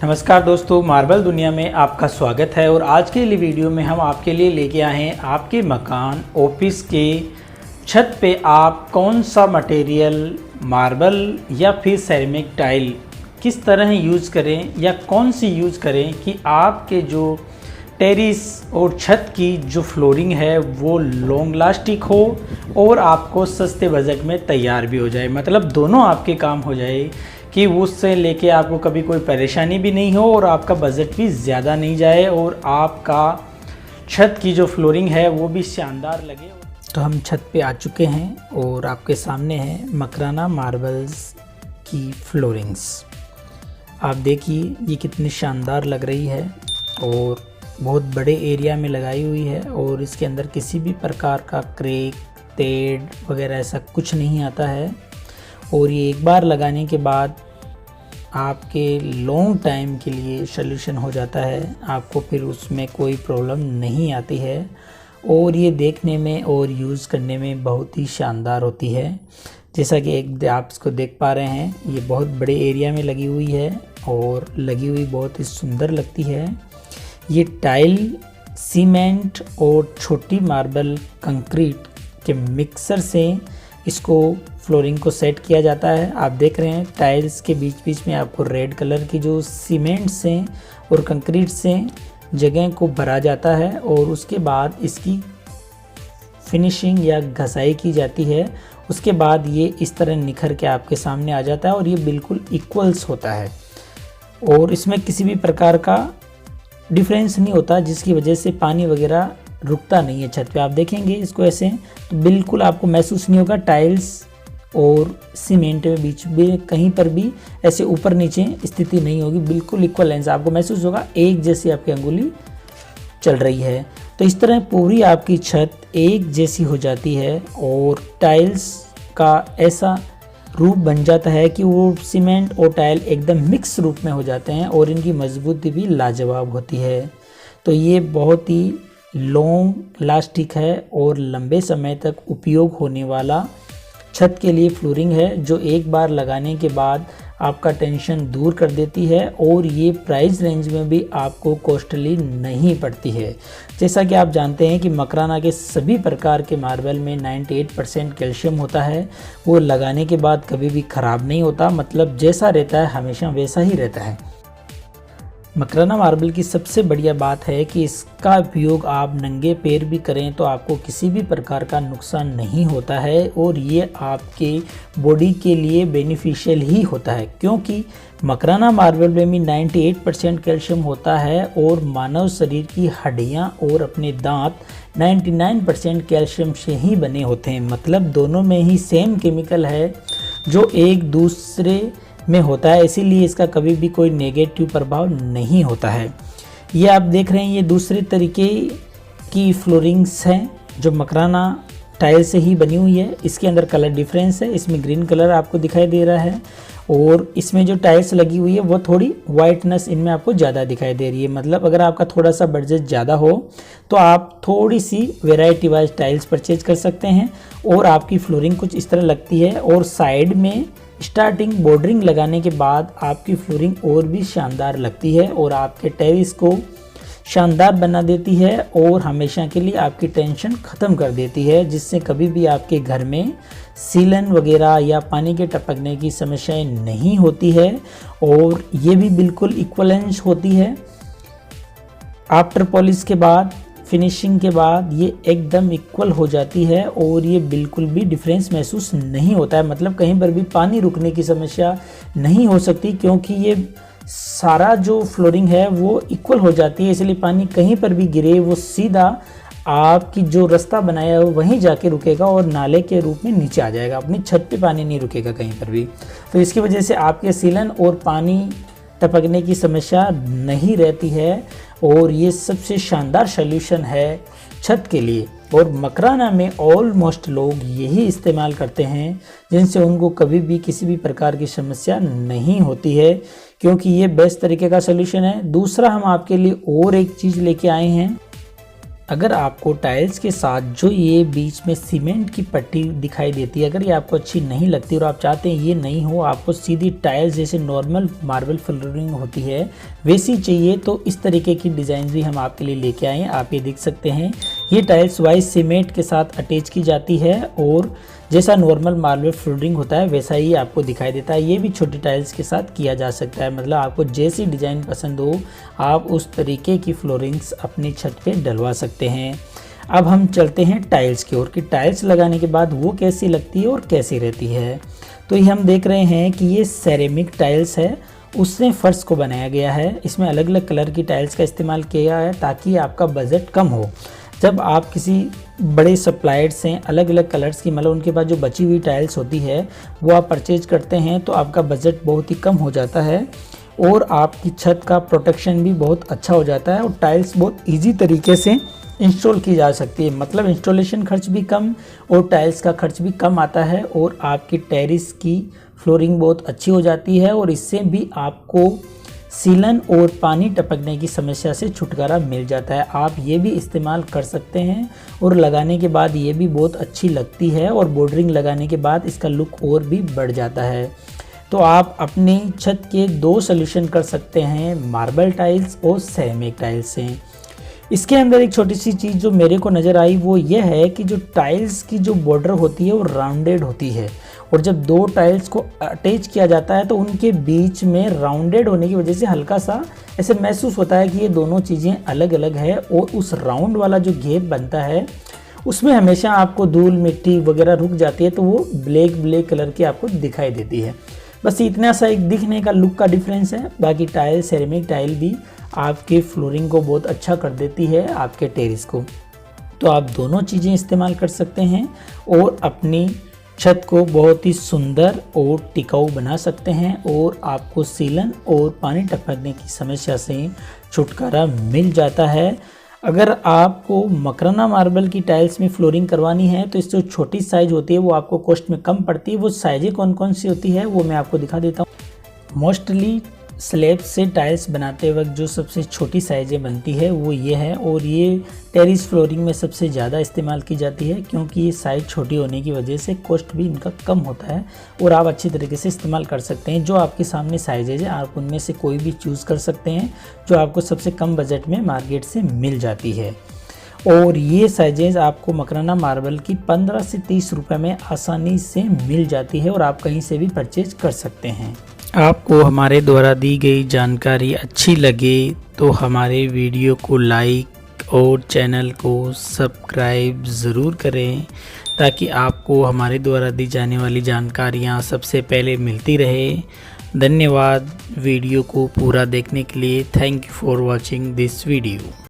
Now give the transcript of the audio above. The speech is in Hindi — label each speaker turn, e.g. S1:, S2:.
S1: नमस्कार दोस्तों, मार्बल दुनिया में आपका स्वागत है। और आज के लिए वीडियो में हम आपके लिए लेके आए हैं आपके मकान ऑफिस के छत पे आप कौन सा मटेरियल मार्बल या फिर सेरेमिक टाइल किस तरह यूज़ करें या कौन सी यूज़ करें कि आपके जो टेरिस और छत की जो फ्लोरिंग है वो लॉन्ग लास्टिक हो और आपको सस्ते बजट में तैयार भी हो जाए। मतलब दोनों आपके काम हो जाए कि उससे लेके आपको कभी कोई परेशानी भी नहीं हो और आपका बजट भी ज़्यादा नहीं जाए और आपका छत की जो फ्लोरिंग है वो भी शानदार लगे। तो हम छत पे आ चुके हैं और आपके सामने है मकराना मार्बल्स की फ्लोरिंग्स। आप देखिए ये कितनी शानदार लग रही है और बहुत बड़े एरिया में लगाई हुई है और इसके अंदर किसी भी प्रकार का क्रैक तेड़ वगैरह ऐसा कुछ नहीं आता है। और ये एक बार लगाने के बाद आपके लॉन्ग टाइम के लिए सॉल्यूशन हो जाता है, आपको फिर उसमें कोई प्रॉब्लम नहीं आती है और ये देखने में और यूज़ करने में बहुत ही शानदार होती है। जैसा कि एक आप इसको देख पा रहे हैं, ये बहुत बड़े एरिया में लगी हुई है और लगी हुई बहुत ही सुंदर लगती है। ये टाइल सीमेंट और छोटी मार्बल कंक्रीट के मिक्सर से इसको फ्लोरिंग को सेट किया जाता है। आप देख रहे हैं टाइल्स के बीच बीच में आपको रेड कलर की जो सीमेंट से और कंक्रीट से जगह को भरा जाता है और उसके बाद इसकी फिनिशिंग या घसाई की जाती है। उसके बाद ये इस तरह निखर के आपके सामने आ जाता है और ये बिल्कुल इक्वल्स होता है और इसमें किसी भी प्रकार का डिफरेंस नहीं होता जिसकी वजह से पानी वगैरह रुकता नहीं है छत पे। आप देखेंगे इसको ऐसे तो बिल्कुल आपको महसूस नहीं होगा टाइल्स और सीमेंट में बीच में कहीं पर भी ऐसे ऊपर नीचे स्थिति नहीं होगी, बिल्कुल इक्वल लेंस आपको महसूस होगा, एक जैसी आपकी अंगुली चल रही है। तो इस तरह पूरी आपकी छत एक जैसी हो जाती है और टाइल्स का ऐसा रूप बन जाता है कि वो सीमेंट और टाइल एकदम मिक्स रूप में हो जाते हैं और इनकी मजबूती भी लाजवाब होती है। तो ये बहुत ही लॉन्ग लास्टिक है और लंबे समय तक उपयोग होने वाला छत के लिए फ्लोरिंग है जो एक बार लगाने के बाद आपका टेंशन दूर कर देती है और ये प्राइस रेंज में भी आपको कॉस्टली नहीं पड़ती है। जैसा कि आप जानते हैं कि मकराना के सभी प्रकार के मार्बल में 98% कैल्शियम होता है, वो लगाने के बाद कभी भी ख़राब नहीं होता, मतलब जैसा रहता है हमेशा वैसा ही रहता है। मकराना मार्बल की सबसे बढ़िया बात है कि इसका उपयोग आप नंगे पैर भी करें तो आपको किसी भी प्रकार का नुकसान नहीं होता है और ये आपके बॉडी के लिए बेनिफिशियल ही होता है क्योंकि मकराना मार्बल में भी 98% कैल्शियम होता है और मानव शरीर की हड्डियां और अपने दांत 99% कैल्शियम से ही बने होते हैं। मतलब दोनों में ही सेम केमिकल है जो एक दूसरे में होता है, इसीलिए इसका कभी भी कोई नेगेटिव प्रभाव नहीं होता है। ये आप देख रहे हैं ये दूसरे तरीके की फ्लोरिंग्स हैं जो मकराना टाइल से ही बनी हुई है। इसके अंदर कलर डिफरेंस है, इसमें ग्रीन कलर आपको दिखाई दे रहा है और इसमें जो टाइल्स लगी हुई है वो थोड़ी वाइटनेस इनमें आपको ज़्यादा दिखाई दे रही है। मतलब अगर आपका थोड़ा सा बजट ज़्यादा हो तो आप थोड़ी सी वेराइटी वाइज टाइल्स परचेज कर सकते हैं और आपकी फ्लोरिंग कुछ इस तरह लगती है और साइड में स्टार्टिंग बॉर्डरिंग लगाने के बाद आपकी फ्लोरिंग और भी शानदार लगती है और आपके टेरिस को शानदार बना देती है और हमेशा के लिए आपकी टेंशन ख़त्म कर देती है, जिससे कभी भी आपके घर में सीलन वगैरह या पानी के टपकने की समस्याएं नहीं होती है। और ये भी बिल्कुल इक्वलेंस होती है। आफ्टर पॉलिश के बाद फिनिशिंग के बाद ये एकदम इक्वल हो जाती है और ये बिल्कुल भी डिफरेंस महसूस नहीं होता है। मतलब कहीं पर भी पानी रुकने की समस्या नहीं हो सकती क्योंकि ये सारा जो फ्लोरिंग है वो इक्वल हो जाती है, इसलिए पानी कहीं पर भी गिरे वो सीधा आपकी जो रास्ता बनाया है वहीं जाके रुकेगा और नाले के रूप में नीचे आ जाएगा, अपनी छत पे पानी नहीं रुकेगा कहीं पर भी। तो इसकी वजह से आपके सीलन और पानी टपकने की समस्या नहीं रहती है और ये सबसे शानदार सॉल्यूशन है छत के लिए। और मकराना में ऑलमोस्ट लोग यही इस्तेमाल करते हैं जिनसे उनको कभी भी किसी भी प्रकार की समस्या नहीं होती है क्योंकि ये बेस्ट तरीके का सॉल्यूशन है। दूसरा हम आपके लिए और एक चीज़ लेके आए हैं अगर आपको टाइल्स के साथ जो ये बीच में सीमेंट की पट्टी दिखाई देती है, अगर ये आपको अच्छी नहीं लगती और आप चाहते हैं ये नहीं हो, आपको सीधी टाइल्स जैसे नॉर्मल मार्बल फ्लोरिंग होती है वैसी चाहिए, तो इस तरीके की डिज़ाइन भी हम आपके लिए लेके आए हैं। आप ये देख सकते हैं, ये टाइल्स वाइज सीमेंट के साथ अटैच की जाती है और जैसा नॉर्मल मार्बल फ्लोरिंग होता है वैसा ही आपको दिखाई देता है। ये भी छोटी टाइल्स के साथ किया जा सकता है, मतलब आपको जैसी डिज़ाइन पसंद हो आप उस तरीके की फ्लोरिंग्स अपनी छत पे डलवा सकते हैं। अब हम चलते हैं टाइल्स की ओर कि टाइल्स लगाने के बाद वो कैसी लगती है और कैसी रहती है। तो ये हम देख रहे हैं कि ये सेरेमिक टाइल्स है, उससे फर्श को बनाया गया है। इसमें अलग अलग कलर की टाइल्स का इस्तेमाल किया है ताकि आपका बजट कम हो। जब आप किसी बड़े सप्लायर से अलग अलग कलर्स की, मतलब उनके पास जो बची हुई टाइल्स होती है वो आप परचेज करते हैं, तो आपका बजट बहुत ही कम हो जाता है और आपकी छत का प्रोटेक्शन भी बहुत अच्छा हो जाता है और टाइल्स बहुत इजी तरीके से इंस्टॉल की जा सकती है। मतलब इंस्टॉलेशन खर्च भी कम और टाइल्स का खर्च भी कम आता है और आपकी टेरेस की फ्लोरिंग बहुत अच्छी हो जाती है और इससे भी आपको सीलन और पानी टपकने की समस्या से छुटकारा मिल जाता है। आप ये भी इस्तेमाल कर सकते हैं और लगाने के बाद ये भी बहुत अच्छी लगती है और बॉर्डरिंग लगाने के बाद इसका लुक और भी बढ़ जाता है। तो आप अपनी छत के दो सॉल्यूशन कर सकते हैं, मार्बल टाइल्स और सेरेमिक टाइल्स से। इसके अंदर एक छोटी सी चीज़ जो मेरे को नज़र आई वो ये है कि जो टाइल्स की जो बॉर्डर होती है वो राउंडेड होती है और जब दो टाइल्स को अटैच किया जाता है तो उनके बीच में राउंडेड होने की वजह से हल्का सा ऐसे महसूस होता है कि ये दोनों चीज़ें अलग अलग है और उस राउंड वाला जो गैप बनता है उसमें हमेशा आपको धूल मिट्टी वगैरह रुक जाती है, तो वो ब्लैक कलर की आपको दिखाई देती है। बस इतना सा एक दिखने का लुक का डिफरेंस है। बाकी टाइल, सेरेमिक टाइल भी आपके फ्लोरिंग को बहुत अच्छा कर देती है, आपके टेरेस को। तो आप दोनों चीज़ें इस्तेमाल कर सकते हैं और अपनी छत को बहुत ही सुंदर और टिकाऊ बना सकते हैं और आपको सीलन और पानी टपकने की समस्या से छुटकारा मिल जाता है। अगर आपको मकराना मार्बल की टाइल्स में फ्लोरिंग करवानी है तो इससे जो छोटी साइज़ होती है वो आपको कॉस्ट में कम पड़ती है। वो साइज़ें कौन कौन सी होती है वो मैं आपको दिखा देता हूँ। मोस्टली स्लैब से टाइल्स बनाते वक्त जो सबसे छोटी साइज़ें बनती है वो ये है और ये टेरेस फ्लोरिंग में सबसे ज़्यादा इस्तेमाल की जाती है क्योंकि ये साइज़ छोटी होने की वजह से कॉस्ट भी इनका कम होता है और आप अच्छी तरीके से इस्तेमाल कर सकते हैं। जो आपके सामने साइजेज है आप उनमें से कोई भी चूज़ कर सकते हैं जो आपको सबसे कम बजट में मार्केट से मिल जाती है। और ये साइजेज आपको मकराना मार्बल की 15 से 30 रुपये में आसानी से मिल जाती है और आप कहीं से भी परचेज कर सकते हैं। आपको हमारे द्वारा दी गई जानकारी अच्छी लगे तो हमारे वीडियो को लाइक और चैनल को सब्सक्राइब ज़रूर करें ताकि आपको हमारे द्वारा दी जाने वाली जानकारियाँ सबसे पहले मिलती रहे। धन्यवाद वीडियो को पूरा देखने के लिए। Thank you for watching this video.